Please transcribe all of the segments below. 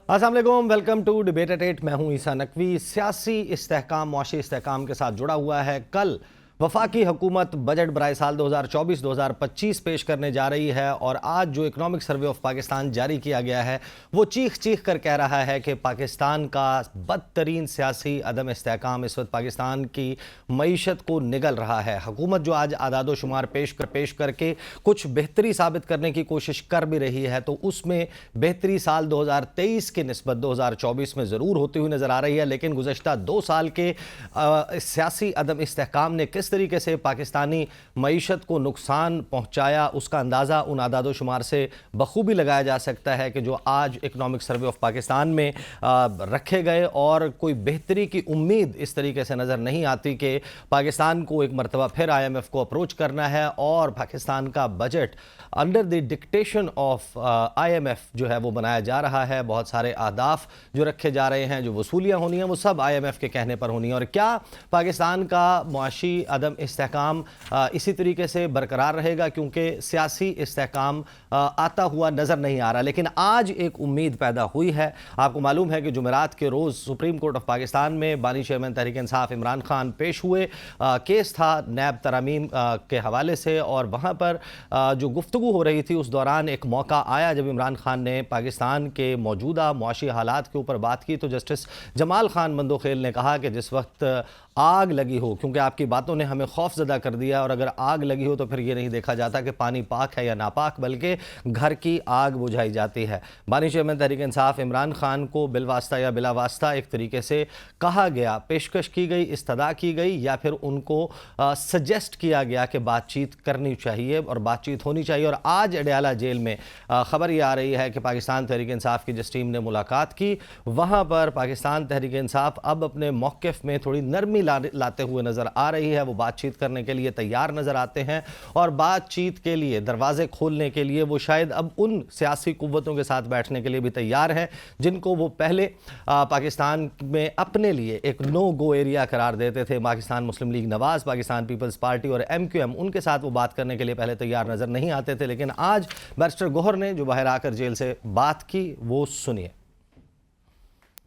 अस्सलाम वालेकुम, welcome to debate eight 8। मैं हूं ईसा नकवी। सियासी इस्तेहकाम, मुआशी इस्तेहकाम के साथ जुड़ा हुआ है। कल वफाकी हुकूमत बजट बराए साल 2024-2025 पेश करने जा रही है और आज जो इकनॉमिक सर्वे ऑफ पाकिस्तान जारी किया गया है वो चीख चीख कर कह रहा है कि पाकिस्तान का बदतरीन सियासी अदम इस्तेहकाम इस वक्त पाकिस्तान की मईशत को निगल रहा है। हुकूमत जो आज आदादो शुमार पेश करके कुछ बेहतरी साबित करने की कोशिश कर भी रही है, तो उसमें बेहतरी साल 2023 के निस्बत 2024 में ज़रूर होती हुई नज़र आ रही है। लेकिन गुज़श्ता 2 साल के सियासी अदम इस्तेहकाम ने किस तरीके से पाकिस्तानी मईशत को नुकसान पहुंचाया, उसका अंदाज़ा उन आदादो शुमार से बखूबी लगाया जा सकता है कि जो आज इकनॉमिक सर्वे ऑफ पाकिस्तान में रखे गए। और कोई बेहतरी की उम्मीद इस तरीके से नज़र नहीं आती कि पाकिस्तान को एक मरतबा फिर IMF को अप्रोच करना है और पाकिस्तान का budget under the dictation of IMF जो है वो बनाया जा रहा है। बहुत सारे अहदाफ जो रखे जा रहे हैं, जो वसूलियाँ होनी हैं, वो सब IMF के कहने पर होनी है। और क्या पाकिस्तान का मुआशी अदम इस्तेहकाम इसी तरीके से बरकरार रहेगा, क्योंकि सियासी इस्तेहकाम आता हुआ नज़र नहीं आ रहा। लेकिन आज एक उम्मीद पैदा हुई है। आपको मालूम है कि जुमेरात के रोज़ सुप्रीम कोर्ट ऑफ पाकिस्तान में बानी चेयरमैन तहरीक इंसाफ इमरान खान पेश हुए। केस था नैब तरमीम के हवाले से, और वहाँ पर जो गुफ्तगू हो रही थी उस दौरान एक मौका आया जब इमरान खान ने पाकिस्तान के मौजूदा मुआशी हालात के ऊपर बात की। तो जस्टिस जमाल खान बंदोखेल ने कहा कि जिस वक्त आग लगी हो, क्योंकि आपकी बातों ने हमें खौफजदा कर दिया, और अगर आग लगी हो तो फिर ये नहीं देखा जाता कि पानी पाक है या नापाक, बल्कि घर की आग बुझाई जाती है। बानी चेयरमैन तहरीक इंसाफ इमरान खान को बिलवास्ता या बिलावास्ता एक तरीके से कहा गया, पेशकश की गई, इस्तदा की गई, या फिर उनको सजेस्ट किया गया कि बातचीत करनी चाहिए और बातचीत होनी चाहिए। और आज अडयाला जेल में खबर ये आ रही है कि पाकिस्तान तहरीक इंसाफ की जिस टीम ने मुलाकात की, वहाँ पर पाकिस्तान तहरीक इंसाफ अब अपने मौक़िफ़ में थोड़ी नरमी लाते हुए नज़र आ रही है। वो बातचीत करने के लिए तैयार नज़र आते हैं, और बातचीत के लिए दरवाजे खोलने के लिए वो शायद अब उन सियासी कुव्वतों के साथ बैठने के लिए भी तैयार हैं जिनको वो पहले पाकिस्तान में अपने लिए एक नो गो एरिया करार देते थे। पाकिस्तान मुस्लिम लीग नवाज़, पाकिस्तान पीपल्स पार्टी और MQM, उनके साथ वो बात करने के लिए पहले तैयार नज़र नहीं आते थे। लेकिन आज बैरिस्टर गौहर ने जो बाहर आकर जेल से बात की, वो सुनिए।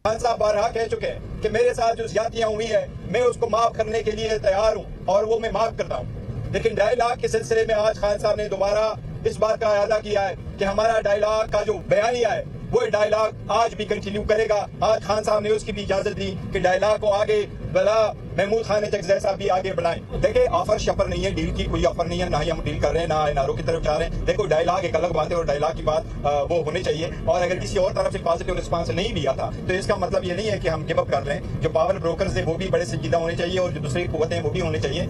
खान साहब बारहा कह चुके हैं कि मेरे साथ जो ज्यादतियां हुई है मैं उसको माफ करने के लिए तैयार हूं, और वो मैं माफ करता हूं। लेकिन डायलॉग के सिलसिले में आज खान साहब ने दोबारा इस बात का अदा किया है कि हमारा डायलॉग का जो बयानिया है वो डायलॉग आज भी कंटिन्यू करेगा। आज खान साहब ने उसकी भी इजाजत दी कि डायलॉग को आगे भला महमूद खान चकजर साहब भी आगे बढ़ाएं। देखिए, ऑफर शफर नहीं है, डील की कोई ऑफर नहीं है, ना ही हम डील कर रहे हैं, ना एनआरओ की तरफ जा रहे हैं। देखो, डायलॉग एक अलग बात है और डायलॉग की बात वो होनी चाहिए। और अगर किसी और तरफ से पॉजिटिव रिस्पांस नहीं भी आता तो इसका मतलब ये नहीं है कि हम गिव अप कर रहे हैं। जो पावर ब्रोकर्स है वो भी बड़े संजीदा होने चाहिए, और जो दूसरी कुव्वतें हैं वो भी होने चाहिए।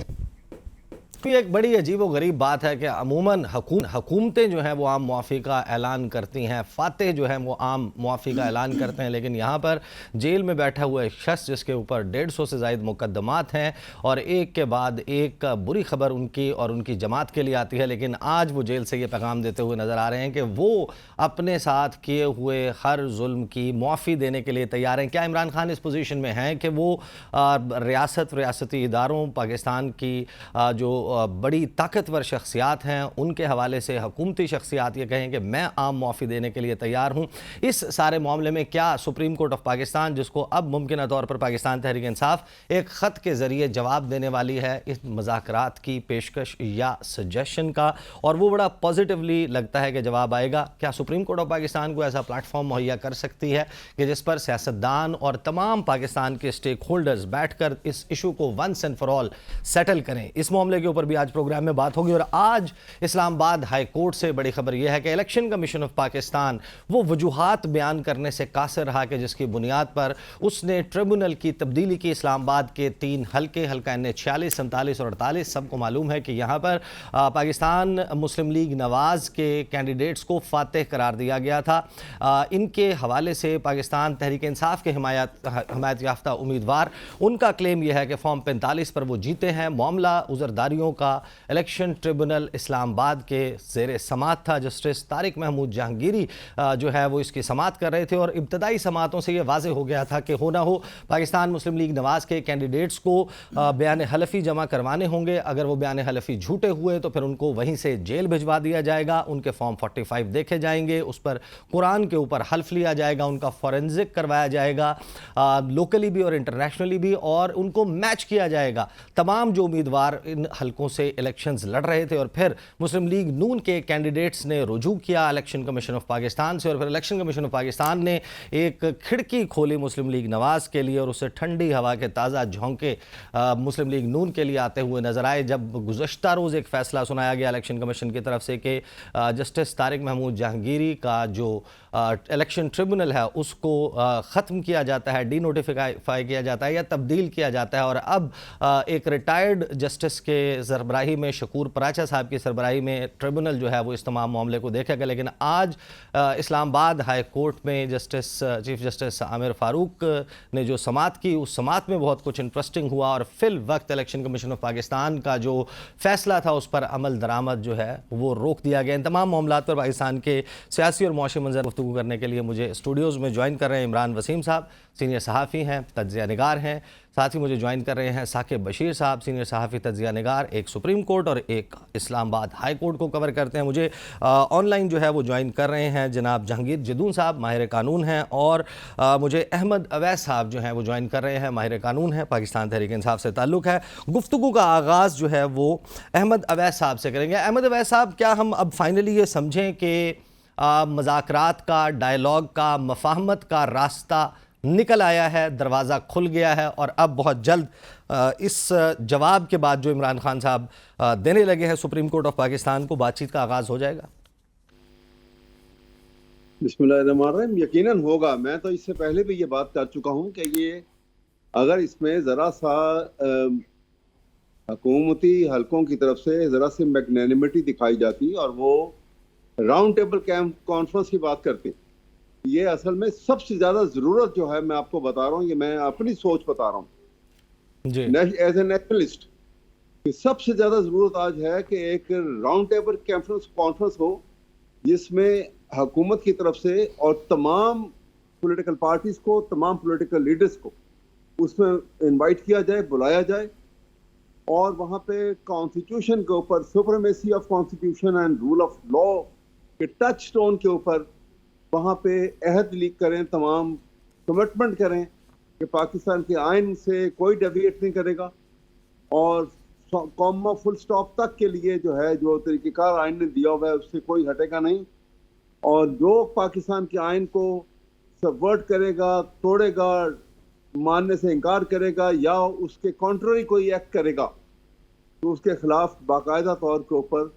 एक बड़ी अजीब व गरीब बात है कि अमूमन हुकूमतें जो हैं वो आम मुआफ़ी का ऐलान करती हैं, फातेह जो हैं वो आम मुआफ़ी का ऐलान करते हैं। लेकिन यहाँ पर जेल में बैठा हुआ एक शख्स जिसके ऊपर 150 से ज़ायद मुकदमात हैं, और एक के बाद एक बुरी खबर उनकी और उनकी जमात के लिए आती है। लेकिन आज वो जेल से ये पैगाम देते हुए नज़र आ रहे हैं कि वो अपने साथ किए हुए हर जुल्म की मुआफ़ी देने के लिए तैयार हैं। क्या इमरान खान इस पोजीशन में हैं कि वो रियासती इदारों, पाकिस्तान की जो बड़ी ताकतवर शख्सियात हैं उनके हवाले से हुकूमती शख्सियात ये कहें कि मैं आम मुआफ़ी देने के लिए तैयार हूँ? इस सारे मामले में क्या सुप्रीम कोर्ट ऑफ पाकिस्तान, जिसको अब मुमकिन तौर पर पाकिस्तान तहरीक इंसाफ एक ख़त के ज़रिए जवाब देने वाली है इस मुज़ाकरात की पेशकश या सजेशन का, और वो बड़ा पॉजिटिवली लगता है कि जवाब आएगा, क्या सुप्रीम कोर्ट ऑफ पाकिस्तान को ऐसा प्लेटफॉर्म मुहैया कर सकती है कि जिस पर सियासतदान और तमाम पाकिस्तान के स्टेक होल्डर्स बैठ कर इस इशू को once and for all settle करें? इस मामले के ऊपर भी आज प्रोग्राम में बात होगी। और आज इस्लामाबाद हाई कोर्ट से बड़ी खबर यह है कि इलेक्शन कमीशन ऑफ पाकिस्तान वो वजूहात बयान करने से कासिर रहा कि जिसकी बुनियाद पर उसने ट्रिब्यूनल की तब्दीली की। इस्लामाबाद के 3 हल्के, हल्का N 46, 47 और 48, सबको मालूम है कि यहाँ पर पाकिस्तान मुस्लिम लीग नवाज़ के कैंडिडेट्स को फातेह करार दिया गया था। इनके हवाले से पाकिस्तान तहरीक इंसाफ के हिमायत याफ्ता उम्मीदवार, उनका क्लेम यह है कि फॉर्म 45 पर वो जीते हैं। मामला उज़रदारियों सदस्यों का इलेक्शन ट्रिब्यूनल इस्लामाबाद के ज़ेर समाअत था। जस्टिस तारिक महमूद जहांगीरी जो है वो इसकी समाअत कर रहे थे और इब्तदाई समाअतों से ये वाज़ेह हो गया था कि हो ना हो पाकिस्तान मुस्लिम लीग नवाज़ के कैंडिडेट्स को बयान हलफ़ी जमा करवाने होंगे। अगर वो बयान हलफ़ी झूठे हुए तो फिर उनको वहीं से जेल भिजवा दिया जाएगा, उनके फॉर्म 45 देखे जाएंगे, उस पर कुरान के ऊपर हल्फ लिया जाएगा, उनका फॉरेंसिक करवाया जाएगा लोकली भी और इंटरनेशनली भी, और उनको मैच किया जाएगा तमाम जो उम्मीदवार इन हलकों से इलेक्शंस लड़ रहे थे। और फिर मुस्लिम लीग नून के कैंडिडेट्स ने रुजू किया इलेक्शन कमीशन ऑफ पाकिस्तान से और फिर इलेक्शन कमीशन ऑफ पाकिस्तान ने एक खिड़की खोली मुस्लिम लीग नवाज़ के लिए और उससे ठंडी हवा के ताज़ा झोंके मुस्लिम लीग नून के लिए आते हुए नजर आए जब गुज़श्ता रोज़ एक फ़ैसला सुनाया गया इलेक्शन कमीशन की तरफ से कि जस्टिस तारिक महमूद जहांगीरी का जो इलेक्शन ट्रिब्यूनल है उसको ख़त्म किया जाता है, डी नोटिफाई किया जाता है या तब्दील किया जाता है। और अब एक रिटायर्ड जस्टिस के सरबराही में, शकूर पराचा साहब की सरबराही में ट्रिब्यूनल जो है वो इस तमाम मामले को देखेगा। लेकिन आज इस्लामाबाद हाई कोर्ट में चीफ जस्टिस आमिर फ़ारूक ने जो समाअत की, उस समाअत में बहुत कुछ इंटरेस्टिंग हुआ और फिल वक्त इलेक्शन कमीशन ऑफ पाकिस्तान का जो फैसला था उस पर अमल दरामद जो है वो रोक दिया गया। इन तमाम मामलों पर पाकिस्तान के सियासी और मुआशी मंजर गुफ्तगू करने के लिए मुझे स्टूडियोज़ में ज्वाइन कर रहे हैं इमरान वसीम साहब, सीनियर सहाफ़ी हैं, तज्ज़िया निगार हैं। साथ ही मुझे ज्वाइन कर रहे हैं साकिब बशीर साहब, सीनियर सहाफ़ी, तज्ज़िया निगार, एक सुप्रीम कोर्ट और एक इस्लामाबाद हाई कोर्ट को कवर करते हैं। मुझे ऑनलाइन जो है वो ज्वाइन कर रहे हैं जनाब जहांगीर जदून साहब, माहिर कानून हैं, और मुझे अहमद अवैस साहब जो हैं वो ज्वाइन कर रहे हैं, माहिर कानून हैं, पाकिस्तान तहरीक इंसाफ से ताल्लुक़ है। गुफ्तगू का आगाज़ जो है वो अहमद अवैस साहब से करेंगे। अहमद अवैस साहब, क्या हम अब फाइनली ये समझें कि मज़ाकरात का, डायलॉग का, मफाहमत का रास्ता निकल आया है, दरवाज़ा खुल गया है और अब बहुत जल्द इस जवाब के बाद जो इमरान खान साहब देने लगे हैं सुप्रीम कोर्ट ऑफ पाकिस्तान को, बातचीत का आगाज़ हो जाएगा? बिस्मिल्लाहिर्रहमानिर्रहीम, यकीनन होगा। मैं तो इससे पहले भी ये बात कर चुका हूँ कि ये अगर इसमें ज़रा सा हुकूमती हलकों की तरफ से ज़रा सी मैग्नेनिमिटी दिखाई जाती और वो राउंड टेबल कॉन्फ्रेंस की बात करते, ये असल में सबसे ज्यादा जरूरत जो है, मैं आपको बता रहा हूँ, ये मैं अपनी सोच बता रहा हूँ एज ए नेशनलिस्ट, कि सबसे ज्यादा जरूरत आज है कि एक राउंड टेबल कॉन्फ्रेंस हो जिसमें हुकूमत की तरफ से और तमाम पॉलिटिकल पार्टीज को, तमाम पॉलिटिकल लीडर्स को उसमें इनवाइट किया जाए, बुलाया जाए और वहाँ पे कॉन्स्टिट्यूशन के ऊपर, supremacy of constitution and rule of law के टच स्टोन के ऊपर वहाँ पे अहद लीक करें, तमाम कमिटमेंट करें कि पाकिस्तान के आइन से कोई डेविएट नहीं करेगा और कॉमा फुल स्टॉप तक के लिए जो है, जो तरीक़ेकार आइन ने दिया हुआ है उससे कोई हटेगा नहीं, और जो पाकिस्तान के आइन को सबवर्ट करेगा, तोड़ेगा, मानने से इनकार करेगा या उसके कॉन्ट्ररी कोई एक्ट करेगा तो उसके खिलाफ बाकायदा तौर के ऊपर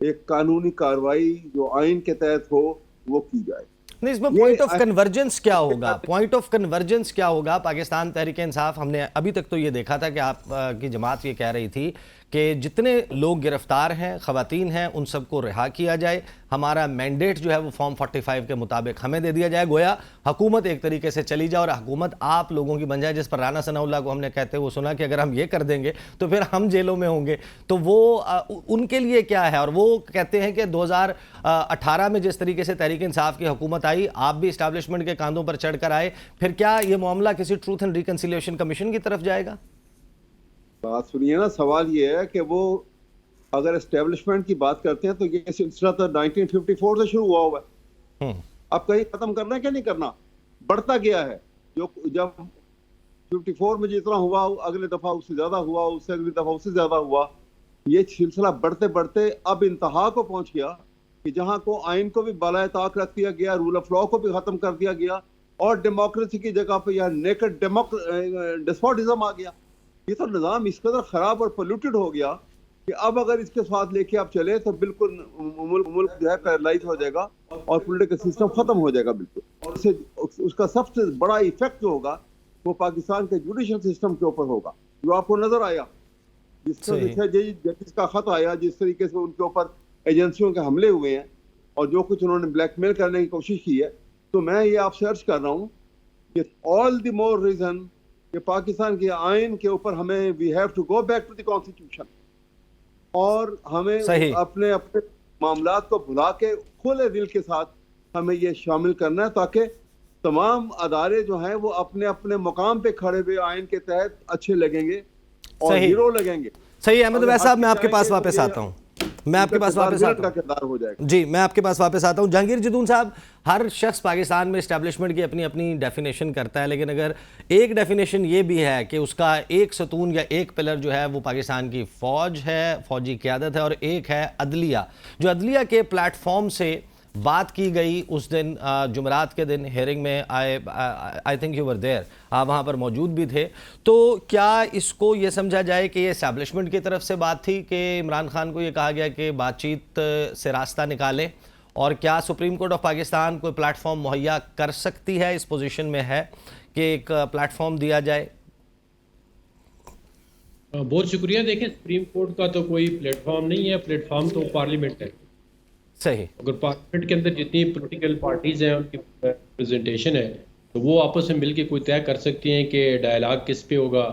एक कानूनी कार्रवाई जो आइन के तहत हो वो की जाए। नहीं, इसमें पॉइंट ऑफ कन्वर्जेंस क्या होगा? पॉइंट ऑफ कन्वर्जेंस क्या होगा? पाकिस्तान तहरीक इंसाफ, हमने अभी तक तो ये देखा था कि आपकी जमात ये कह रही थी कि जितने लोग गिरफ्तार हैं, ख़वातीन हैं, उन सबको रिहा किया जाए, हमारा मैंडेट जो है वो फॉर्म 45 के मुताबिक हमें दे दिया जाए, गोया हुकूमत एक तरीके से चली जाए और हुकूमत आप लोगों की बन जाए। जिस पर राना सनाउल्लाह को हमने कहते हुए सुना कि अगर हम ये कर देंगे तो फिर हम जेलों में होंगे, तो वो उनके लिए क्या है? और वो कहते हैं कि 2018 में जिस तरीके से तहरीक इंसाफ की हुकूमत आई, आप भी इस्टेब्लिशमेंट के कांधों पर चढ़ कर आए, फिर क्या ये मामला किसी ट्रूथ एंड रिकन्सिलिएशन कमीशन की तरफ जाएगा? बात सुनिए ना, सवाल ये है कि वो अगर एस्टेब्लिशमेंट की बात करते हैं तो ये सिलसिला तो 1954 से शुरू हुआ हुआ है। अब कहीं खत्म करना है क्या नहीं करना, बढ़ता गया है। जो जब 54 में जितना हुआ अगले दफा उससे ज्यादा हुआ, उससे अगली दफा उससे ज्यादा हुआ, ये सिलसिला बढ़ते बढ़ते अब इंतहा को पहुंच गया कि जहां को आइन को भी बालाए ताक रख दिया गया, रूल ऑफ लॉ को भी खत्म कर दिया गया और डेमोक्रेसी की जगह पे यार नेकेड डेस्पोटिज्म आ गया। ये तो निज़ाम इस कदर खराब और पोल्यूटेड हो गया कि अब अगर इसके साथ लेके आप चले तो बिल्कुल मुल्क जो है पैरालाइज हो जाएगा और पॉलिटिकल सिस्टम खत्म हो जाएगा बिल्कुल। और इससे उसका सबसे बड़ा इफेक्ट जो होगा वो पाकिस्तान के जुडिशल सिस्टम के ऊपर होगा, जो आपको नजर आया जिसका खत आया, जिस तरीके से उनके ऊपर एजेंसियों के हमले हुए हैं और जो कुछ उन्होंने ब्लैकमेल करने की कोशिश की है। तो मैं ये आपसे अर्ज कर रहा हूँ कि ऑल द मोर रीजन कि पाकिस्तान के आइन के ऊपर हमें we have to go back to the constitution और हमें सही। अपने अपने मामलात को भुला के खुले दिल के साथ हमें ये शामिल करना है, ताकि तमाम अदारे जो हैं वो अपने अपने मुकाम पे खड़े हुए आइन के तहत अच्छे लगेंगे और सही। हीरो लगेंगे। सही अहमद अगर वैद साहब, मैं हक आपके पास जाएंगे वापस तो ये आता हूँ। मैं आपके पास किरदार वापस विलन आता का हूँ। किरदार हो जाएगा। जी, मैं आपके पास वापस आता हूँ। जहांगीर जदून साहब, हर शख्स पाकिस्तान में इस्टेब्लिशमेंट की अपनी अपनी डेफिनेशन करता है, लेकिन अगर एक डेफिनेशन ये भी है कि उसका एक सतून या एक पिलर जो है वो पाकिस्तान की फ़ौज है, फ़ौजी क़यादत है, और एक है अदलिया, जो अदलिया के प्लेटफॉर्म से बात की गई उस दिन जुमेरात के दिन हेयरिंग में I think you were there, आप वहाँ पर मौजूद भी थे। तो क्या इसको ये समझा जाए कि ये इस्टेब्लिशमेंट की तरफ से बात थी कि इमरान खान को ये कहा गया कि बातचीत से रास्ता निकालें, और क्या सुप्रीम कोर्ट ऑफ पाकिस्तान कोई प्लेटफॉर्म मुहैया कर सकती है, इस पोजीशन में है कि एक प्लेटफॉर्म दिया जाए? बहुत शुक्रिया। देखें, सुप्रीम कोर्ट का तो कोई प्लेटफॉर्म नहीं है, प्लेटफॉर्म तो पार्लियामेंट है। सही। अगर पार्लियामेंट के अंदर जितनी पॉलिटिकल पार्टीज हैं उनकी रिप्रेजेंटेशन है तो वो आपस में मिलकर कोई तय कर सकती हैं कि डायलॉग किस पे होगा,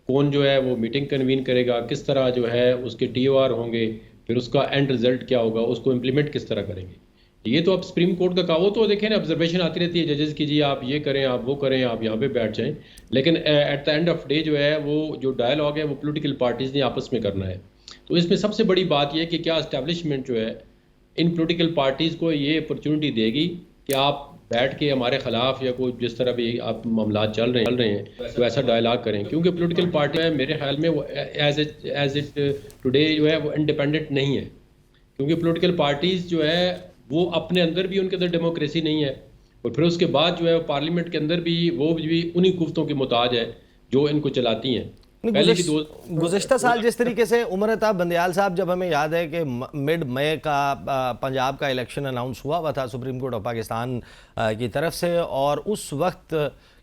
कौन जो है वो मीटिंग कन्वीन करेगा, किस तरह जो है उसके TOR होंगे, फिर उसका एंड रिजल्ट क्या होगा, उसको इम्प्लीमेंट किस तरह करेंगे। ये तो अब सुप्रीम कोर्ट का वो तो देखें ना, ऑब्जर्वेशन आती रहती है जजेस की, जी आप ये करें, आप वो करें, आप यहाँ पे बैठ जाएं, लेकिन at the end of day जो है वो जो डायलॉग है वो पॉलिटिकल पार्टीज ने आपस में करना है। तो इसमें सबसे बड़ी बात यह है कि क्या एस्टेब्लिशमेंट जो है इन पॉलिटिकल पार्टीज़ को ये अपॉर्चुनिटी देगी कि आप बैठ के हमारे खिलाफ या कोई जिस तरह भी आप मामला चल रहे हैं तो ऐसा डायलॉग करें, क्योंकि पॉलिटिकल पार्टी है मेरे ख्याल में वो एज इट टुडे जो है वो इंडिपेंडेंट नहीं है, क्योंकि पॉलिटिकल पार्टीज़ जो है वो अपने अंदर भी उनके अंदर डेमोक्रेसी नहीं है, और फिर उसके बाद जो है पार्लियामेंट के अंदर भी वो भी उन्हीं कुफ्तों की मोहताज है जो इनको चलाती हैं। गुज़िश्ता साल जिस तरीके से उमर अता बंदयाल साहब, जब हमें याद है कि मिड मई का पंजाब का इलेक्शन अनाउंस हुआ था सुप्रीम कोर्ट ऑफ पाकिस्तान की तरफ से, और उस वक्त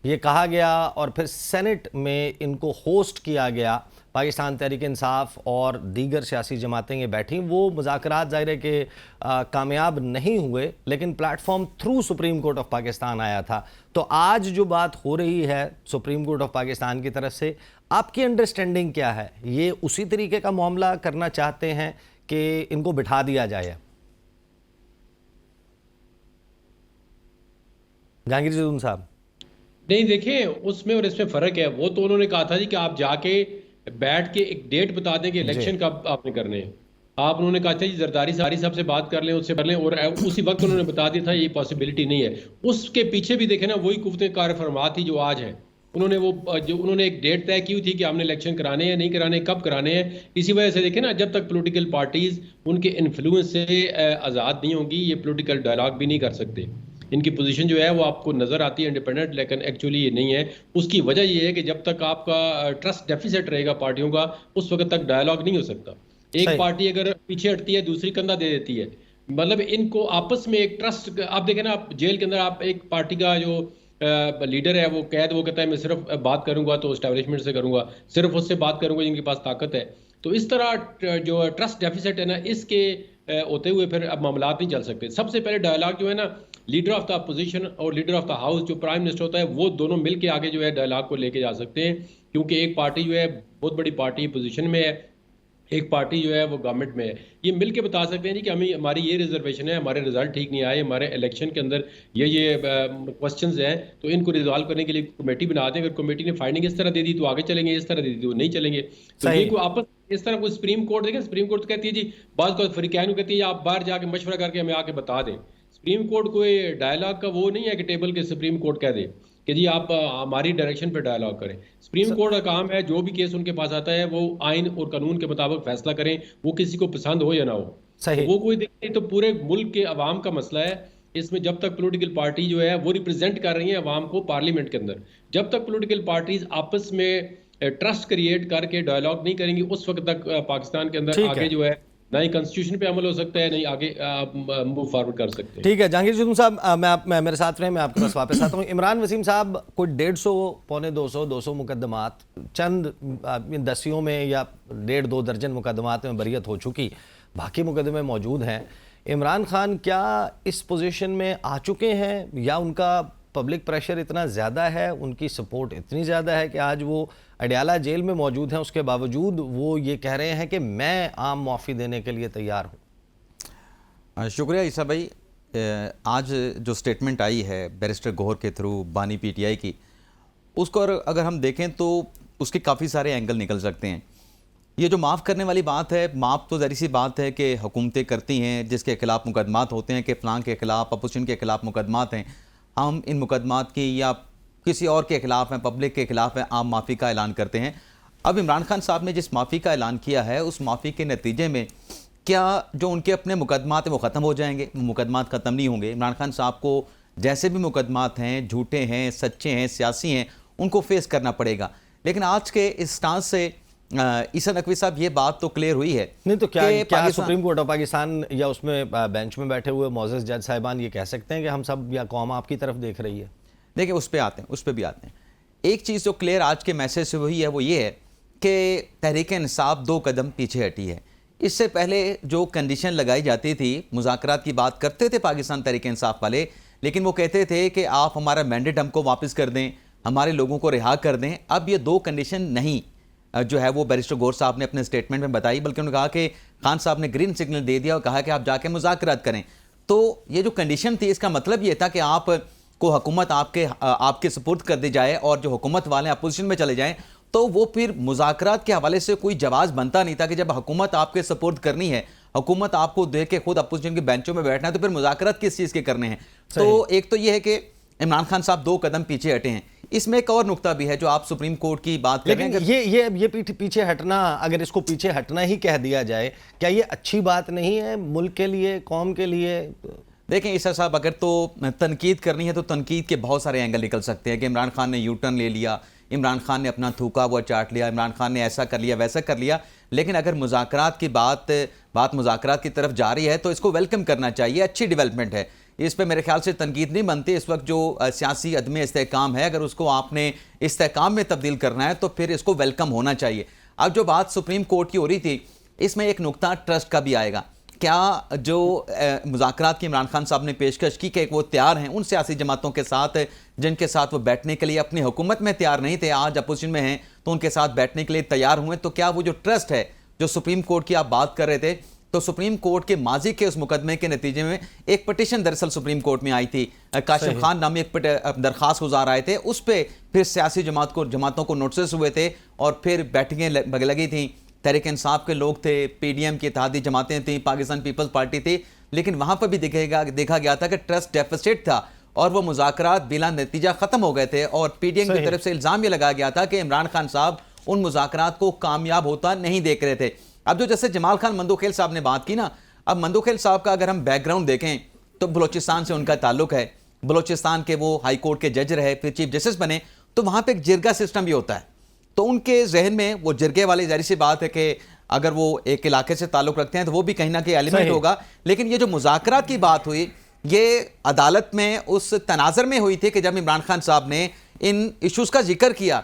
ये कहा गया और फिर सेनेट में इनको होस्ट किया गया, पाकिस्तान तहरीक इंसाफ और दीगर सियासी जमातें ये बैठी, वो मुज़ाकरात ज़ाहिर है कि कामयाब नहीं हुए, लेकिन platform through supreme court of Pakistan आया था। तो आज जो बात हो रही है सुप्रीम कोर्ट ऑफ पाकिस्तान की तरफ से, आपकी अंडरस्टैंडिंग क्या है? ये उसी तरीके का मामला करना चाहते हैं कि इनको बिठा दिया जाए? जहांगीर जदून साहब। नहीं, देखिए उसमें और इसमें फ़र्क है। वो तो उन्होंने कहा था जी कि आप जाके बैठ के एक डेट बता दें कि इलेक्शन कब आपने करने हैं। आप उन्होंने कहा था जी जरदारी साहब से बात कर लें, उससे कर लें, और उसी वक्त उन्होंने बता दिया था ये पॉसिबिलिटी नहीं है। उसके पीछे भी देखें ना, वही कुफ्ते कार फरमात थी जो आज है। उन्होंने एक डेट तय की थी कि हमने इलेक्शन कराने हैं, नहीं कराने, कब कराने हैं। इसी वजह से देखें ना, जब तक पॉलिटिकल पार्टीज उनके इन्फ्लुएंस से आज़ाद नहीं होंगी, ये पॉलिटिकल डायलॉग भी नहीं कर सकते। इनकी पोजीशन जो है वो आपको नज़र आती है इंडिपेंडेंट, लेकिन एक्चुअली ये नहीं है। उसकी वजह ये है कि जब तक आपका ट्रस्ट डेफिसिट रहेगा पार्टियों का, उस वक्त तक डायलॉग नहीं हो सकता। एक पार्टी अगर पीछे हटती है, दूसरी कंधा दे देती है, मतलब इनको आपस में एक ट्रस्ट। आप देखें ना, आप जेल के अंदर आप एक पार्टी का जो लीडर है वो कैद, वो कहता है मैं सिर्फ बात करूंगा तो एस्टेब्लिशमेंट से करूंगा, सिर्फ उससे बात करूंगा जिनके पास ताकत है। तो इस तरह जो ट्रस्ट डेफिसिट है ना, इसके होते हुए फिर अब मामला नहीं चल सकते। सबसे पहले डायलॉग जो है ना, लीडर ऑफ द अपोजिशन और लीडर ऑफ द हाउस जो प्राइम मिनिस्टर होता है, वो दोनों मिलकर आगे जो है डायलॉग को लेके जा सकते हैं, क्योंकि एक पार्टी जो है बहुत बड़ी पार्टी पोजीशन में है, एक पार्टी जो है वो गवर्नमेंट में है। ये मिल के बता सकते हैं जी कि हमें हमारी ये रिजर्वेशन है, हमारे रिजल्ट ठीक नहीं आए, हमारे इलेक्शन के अंदर ये क्वेश्चंस हैं, तो इनको रिजॉल्व करने के लिए कमेटी बना दें। अगर कमेटी ने फाइंडिंग इस तरह दे दी तो आगे चलेंगे, इस तरह दे दी तो नहीं चलेंगे। तो ये कोई आपस इस तरह कोई सुप्रीम कोर्ट देखें, सुप्रीम कोर्ट कहती है जी, बात को फ्रीकैन कहती है आप बाहर जाके मशवरा करके हमें आके बता दें। सुप्रीम कोर्ट कोई डायलॉग का वो नहीं है कि टेबल के सुप्रीम कोर्ट कह दे कि जी आप हमारी डायरेक्शन पे डायलॉग करें। सुप्रीम कोर्ट का काम है जो भी केस उनके पास आता है वो आइन और कानून के मुताबिक फैसला करें, वो किसी को पसंद हो या ना हो। सही। वो कोई देखे तो पूरे मुल्क के अवाम का मसला है। इसमें जब तक पॉलिटिकल पार्टी जो है वो रिप्रेजेंट कर रही है अवाम को पार्लियामेंट के अंदर, जब तक पॉलिटिकल पार्टीज आपस में ट्रस्ट क्रिएट करके डायलॉग नहीं करेंगी, उस वक्त तक पाकिस्तान के अंदर आगे जो है ना ही कॉन्स्टिट्यूशन पे अमल हो सकता है, नहीं आगे मूव फॉरवर्ड कर सकते हैं। ठीक है जहांगीर जदून साहब, मैं मेरे साथ रहे, मैं आपके पास वापस आता हूँ। इमरान वसीम साहब, कोई 150 पौने 200 मुकदमात चंद दसियों में या 1.5-2 दर्जन मुकदमात में बरियत हो चुकी, बाकी मुकदमे मौजूद हैं। इमरान खान क्या इस पोजीशन में आ चुके हैं या उनका पब्लिक प्रेशर इतना ज़्यादा है, उनकी सपोर्ट इतनी ज़्यादा है कि आज वो अडयाला जेल में मौजूद हैं, उसके बावजूद वो ये कह रहे हैं कि मैं आम माफ़ी देने के लिए तैयार हूँ। शुक्रिया ईसा भाई। आज जो स्टेटमेंट आई है बैरिस्टर गौहर के थ्रू बानी पीटीआई की, उसको अगर हम देखें तो उसके काफ़ी सारे एंगल निकल सकते हैं। ये जो माफ़ करने वाली बात है, माफ़ तो ज़री सी बात है कि हुकूमतें करती हैं जिसके ख़िलाफ़ मुकदमात होते हैं कि फ़लाँ के ख़िलाफ़ अपोजिशन के ख़िलाफ़ मुकदमात हैं, हम इन मुकदमात की या किसी और के ख़िलाफ़ हैं, पब्लिक के ख़िलाफ़ हैं, आम माफ़ी का ऐलान करते हैं। अब इमरान खान साहब ने जिस माफ़ी का ऐलान किया है, उस माफ़ी के नतीजे में क्या जो उनके अपने मुकदमात हैं वो ख़त्म हो जाएंगे? मुकदमात ख़त्म नहीं होंगे। इमरान खान साहब को जैसे भी मुकदमात हैं, झूठे हैं, सच्चे हैं, सियासी हैं, उनको फेस करना पड़ेगा। लेकिन आज के इस स्टांस से ईसा नकवी साहब ये बात तो क्लियर हुई है। नहीं तो क्या सुप्रीम कोर्ट ऑफ पाकिस्तान या उसमें बेंच में बैठे हुए मौजूद जज साहिबान ये कह सकते हैं कि हम सब या कौम आपकी तरफ देख रही है? देखिए, उस पर भी आते हैं। एक चीज़ जो क्लियर आज के मैसेज से हुई है वो ये है कि तहरीक इंसाफ 2 कदम पीछे हटी है। इससे पहले जो कंडीशन लगाई जाती थी, मुज़ाकरात की बात करते थे पाकिस्तान तहरीक इंसाफ वाले, लेकिन वो कहते थे कि आप हमारा मैंडेट हमको वापस कर दें, हमारे लोगों को रिहा कर दें। अब ये 2 कंडीशन नहीं जो है वो बैरिस्टर गौहर साहब ने अपने स्टेटमेंट में बताई, बल्कि उन्होंने कहा कि खान साहब ने ग्रीन सिग्नल दे दिया और कहा कि आप जाके मुज़ाकरात करें। तो ये जो कंडीशन थी, इसका मतलब ये था कि आप को हुकूमत आपके सुपुर्द कर दी जाए और जो हुकूमत वाले अपोजिशन में चले जाएं, तो वो फिर मुज़ाकरात के हवाले से कोई जवाब बनता नहीं था कि जब हुकूमत आपके सुपुर्द करनी है, हुकूमत आपको दे के खुद अपोजिशन के बेंचों में बैठना है, तो फिर मुज़ाकरात किस चीज़ के करने हैं? तो एक तो ये है कि इमरान खान साहब 2 कदम पीछे हटे हैं। इसमें एक और नुक्ता भी है जो आप सुप्रीम कोर्ट की बात कर रहे हैं। ये पीछे हटना, अगर इसको पीछे हटना ही कह दिया जाए, क्या ये अच्छी बात नहीं है मुल्क के लिए, कौम के लिए? देखें ईसा साहब, अगर तो तनकीद करनी है तो तनकीद के बहुत सारे एंगल निकल सकते हैं कि इमरान खान ने यू टर्न ले लिया, इमरान खान ने अपना थूका हुआ चाट लिया, इमरान खान ने ऐसा कर लिया, वैसा कर लिया। लेकिन अगर मुज़ाकरात की बात मुज़ाकरात की तरफ जा रही है तो इसको वेलकम करना चाहिए, अच्छी डेवलपमेंट है। इस पर मेरे ख्याल से तनकीद नहीं बनती। इस वक्त जो सियासी अदम इस्तेहकाम है, अगर उसको आपने इस्तेहकाम में तब्दील करना है तो फिर इसको वेलकम होना चाहिए। अब जो बात सुप्रीम कोर्ट की हो रही थी, इसमें एक नुक्ता ट्रस्ट का भी आएगा। क्या जो मुज़ाकरात की इमरान खान साहब ने पेशकश की कि वो तैयार हैं उन सियासी जमातों के साथ जिनके साथ वो बैठने के लिए अपनी हुकूमत में तैयार नहीं थे, आज अपोजिशन में हैं तो उनके साथ बैठने के लिए तैयार हुए, तो क्या वो जो ट्रस्ट है जो सुप्रीम कोर्ट की आप बात कर रहे थे, तो सुप्रीम कोर्ट के माजी के उस मुकदमे के नतीजे में एक पटिशन दरअसल सुप्रीम कोर्ट में आई थी, काशिम खान नामी एक दरख्वास्त गुजार आए थे, उस पर फिर सियासी जमातों को नोटिस हुए थे और फिर बैठकें लगी थी। तहरीक इंसाफ के लोग थे, पीडीएम की इत्तेहादी जमातें थी, पाकिस्तान पीपल्स पार्टी थी, लेकिन वहां पर भी देखा गया था कि ट्रस्ट डेफिसिट था और वो मुज़ाकरात बिला नतीजा खत्म हो गए थे। और पीडीएम की तरफ से इल्ज़ाम ये लगाया गया था कि इमरान खान साहब उन मुज़ाकरात को कामयाब होता नहीं देख रहे थे। अब जो जैसे जमाल खान मंदोखेल साहब ने बात की ना, अब मंदोखेल साहब का अगर हम बैकग्राउंड देखें तो बलोचिस्तान से उनका ताल्लुक है, बलोचिस्तान के वो हाई कोर्ट के जज रहे, फिर चीफ जस्टिस बने, तो वहां पे एक जिरगा सिस्टम भी होता है। तो उनके जहन में वो जिरगे वाली जारी सी बात है कि अगर वो एक इलाके से ताल्लुक रखते हैं तो वो भी कहीं ना कहीं एलिमेंट होगा। लेकिन ये जो मुज़ाकरात की बात हुई, ये अदालत में उस तनाज़र में हुई थी कि जब इमरान खान साहब ने इन इशूज का जिक्र किया,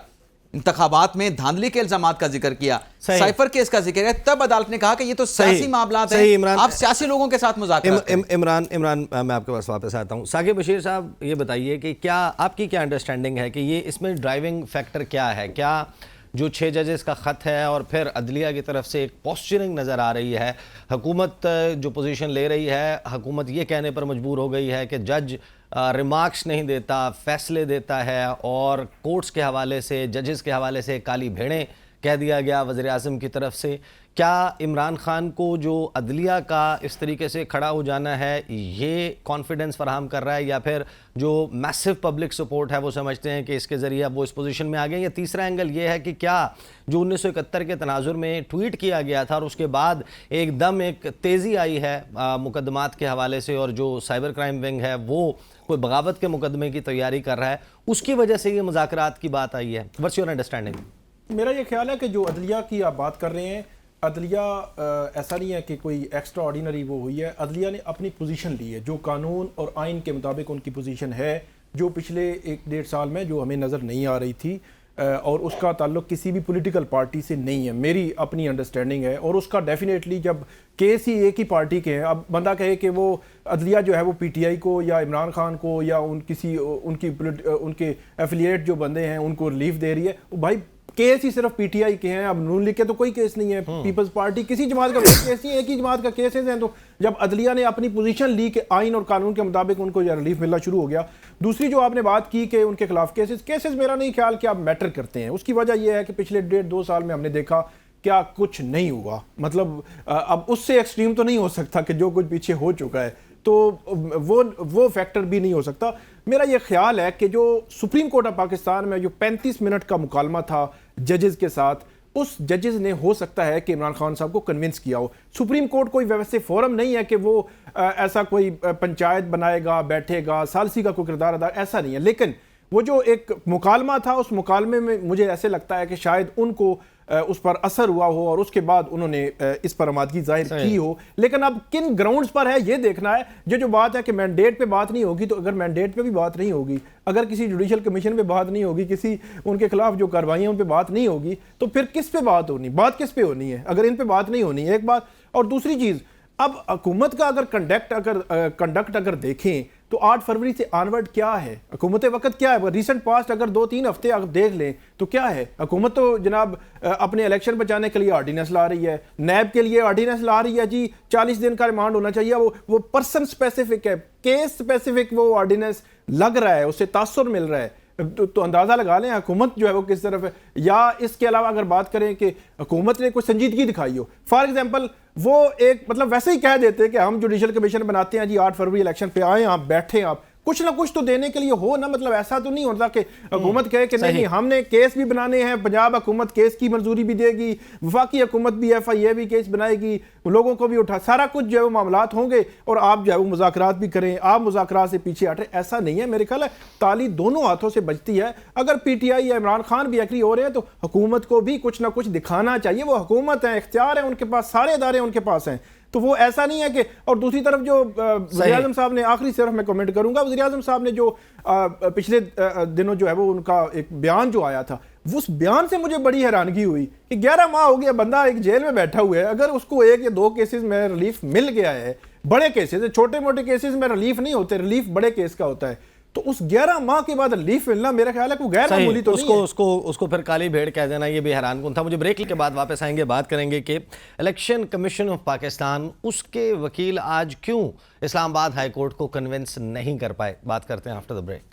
इंतखाबात में धांधली के इल्जामात का जिक्र किया, साइफर केस का जिक्र है, तब अदालत ने कहा कि ये तो सियासी मामलात हैं, आप सियासी लोगों के साथ मुज़ाकरात करें। इमरान मैं आपके पास वापस आता हूं। साकिब बशीर साहब, ये बताइए कि क्या आपकी क्या अंडरस्टैंडिंग है कि ये इसमें ड्राइविंग फैक्टर क्या है? क्या जो 6 जजेस का ख़त है और फिर अदलिया की तरफ से एक पोस्चरिंग नज़र आ रही है, हुकूमत जो पोजीशन ले रही है, हुकूमत ये कहने पर मजबूर हो गई है कि जज रिमार्क्स नहीं देता, फैसले देता है, और कोर्ट्स के हवाले से, जजेस के हवाले से काली भेड़ें कह दिया गया वज़ीर आज़म की तरफ से। क्या इमरान खान को जो अदलिया का इस तरीके से खड़ा हो जाना है ये कॉन्फिडेंस फराहम कर रहा है, या फिर जो मैसिव पब्लिक सपोर्ट है वो समझते हैं कि इसके ज़रिए अब वो इस पोजीशन में आ गए? या तीसरा एंगल ये है कि क्या जो 1971 के तनाजुर में ट्वीट किया गया था और उसके बाद एकदम एक तेज़ी आई है मुकदमात के हवाले से, और जो साइबर क्राइम विंग है वो कोई बगावत के मुकदमे की तैयारी कर रहा है, उसकी वजह से ये मुज़ाकरात की बात आई है? What's your understanding? मेरा ये ख्याल है कि जो अदलिया की आप बात कर रहे हैं, अदलिया ऐसा नहीं है कि कोई एक्स्ट्रा ऑर्डिनरी वो हुई है। अदलिया ने अपनी पोजीशन ली है, जो कानून और आइन के मुताबिक उनकी पोजीशन है, जो पिछले 1-1.5 साल में जो हमें नज़र नहीं आ रही थी। और उसका ताल्लुक किसी भी पॉलिटिकल पार्टी से नहीं है, मेरी अपनी अंडरस्टैंडिंग है। और उसका डेफिनेटली जब केस ही एक ही पार्टी के हैं, अब बंदा कहे कि वो अदलिया जो है वो पीटीआई को या इमरान खान को या उनके एफिलिएट जो बंदे हैं उनको रिलीफ दे रही है, भाई केस ही सिर्फ पीटीआई के हैं। अब नून लीग के तो कोई केस नहीं है, पीपल्स पार्टी किसी जमात का केस नहीं, एक ही जमात का केसेस हैं। तो जब अदलिया ने अपनी पोजीशन ली कि आइन और कानून के मुताबिक उनको यह रिलीफ मिलना शुरू हो गया। दूसरी जो आपने बात की कि उनके खिलाफ केसेस मेरा नहीं ख्याल कि आप मैटर करते हैं। उसकी वजह यह है कि पिछले 1.5-2 साल में हमने देखा क्या कुछ नहीं हुआ, मतलब अब उससे एक्सट्रीम तो नहीं हो सकता कि जो कुछ पीछे हो चुका है, तो वो फैक्टर भी नहीं हो सकता। मेरा ये ख्याल है कि जो सुप्रीम कोर्ट ऑफ पाकिस्तान में जो 35 मिनट का मुकालमा था जजेस के साथ, उस जजेस ने हो सकता है कि इमरान खान साहब को कन्विंस किया हो। सुप्रीम कोर्ट कोई वैसे फोरम नहीं है कि वो ऐसा कोई पंचायत बनाएगा, बैठेगा, सालसी का कोई किरदार अदा, ऐसा नहीं है। लेकिन वो जो एक मुकालमा था, उस मुकालमे में मुझे ऐसे लगता है कि शायद उनको उस पर असर हुआ हो और उसके बाद उन्होंने इस पर आमादगी जाहिर की हो। लेकिन अब किन ग्राउंड्स पर है ये देखना है। जो बात है कि मैंडेट पे बात नहीं होगी, तो अगर मैंडेट पे भी बात नहीं होगी, अगर किसी जुडिशल कमीशन पे बात नहीं होगी, किसी उनके खिलाफ जो कार्रवाइयां उन पे बात नहीं होगी, तो फिर किस पे बात होनी, बात किस पे होनी है अगर इन पे बात नहीं होनी है, एक बात। और दूसरी चीज़, अब हुकूमत का अगर कंडक्ट अगर देखें तो 8 फरवरी से ऑनवर्ड क्या है, हुकूमत वक्त क्या है, रिसेंट पास्ट अगर 2-3 हफ्ते अगर देख लें तो क्या है। हुकूमत तो जनाब अपने इलेक्शन बचाने के लिए ऑर्डिनेंस ला रही है, नैब के लिए ऑर्डिनेंस ला रही है जी, 40 दिन का रिमांड होना चाहिए। वो पर्सन स्पेसिफिक है, केस स्पेसिफिक वो ऑर्डिनेंस लग रहा है, उससे तासुर मिल रहा है। तो अंदाज़ा लगा लें हुकूमत जो है वो किस तरफ है। या इसके अलावा अगर बात करें कि हुकूमत ने कोई संजीदगी दिखाई हो, फॉर एग्जांपल वो एक मतलब वैसे ही कह देते कि हम जुडिशल कमीशन बनाते हैं जी, 8 फरवरी इलेक्शन पे आए, आप बैठे, आप कुछ ना कुछ तो देने के लिए हो ना। मतलब ऐसा तो नहीं होता कि हुकूमत कहे कि नहीं हमने केस भी बनाने हैं, पंजाब हुकूमत केस की मंजूरी भी देगी, वफाकी हुकूमत भी FIA भी केस बनाएगी, लोगों को भी उठा, सारा कुछ जो है वो मामलात होंगे और आप जो है वो मुज़ाकरात भी करें, आप मुज़ाकरात से पीछे हटे। ऐसा नहीं है। मेरे ख्याल है ताली दोनों हाथों से बजती है। अगर PTI या इमरान खान भी एग्री हो रहे हैं तो हुकूमत को भी कुछ ना कुछ दिखाना चाहिए। वो हुकूमत है, इख्तियार है उनके पास, सारे इदारे उनके पास हैं, तो वो ऐसा नहीं है कि। और दूसरी तरफ जो वज़ीर-ए-आज़म साहब ने, आखिरी सिर्फ मैं कमेंट करूंगा, वज़ीर-ए-आज़म साहब ने जो पिछले दिनों जो है वो उनका एक बयान जो आया था, उस बयान से मुझे बड़ी हैरानगी हुई कि 11 माह हो गया बंदा एक जेल में बैठा हुआ है, अगर उसको 1 या 2 केसेस में रिलीफ मिल गया है, बड़े केसेस, छोटे मोटे केसेस में रिलीफ नहीं होते, रिलीफ बड़े केस का होता है, तो उस 11 माह के बाद रिलीफ मिलना मेरा ख्याल है कोई गैर मामूली तो नहीं है। उसको फिर काली भेड़ कह देना ये भी हैरानकुन था। मुझे ब्रेक के बाद वापस आएंगे, बात करेंगे कि इलेक्शन कमीशन ऑफ पाकिस्तान, उसके वकील आज क्यों इस्लामाबाद हाई कोर्ट को कन्विंस नहीं कर पाए। बात करते हैं आफ्टर द ब्रेक।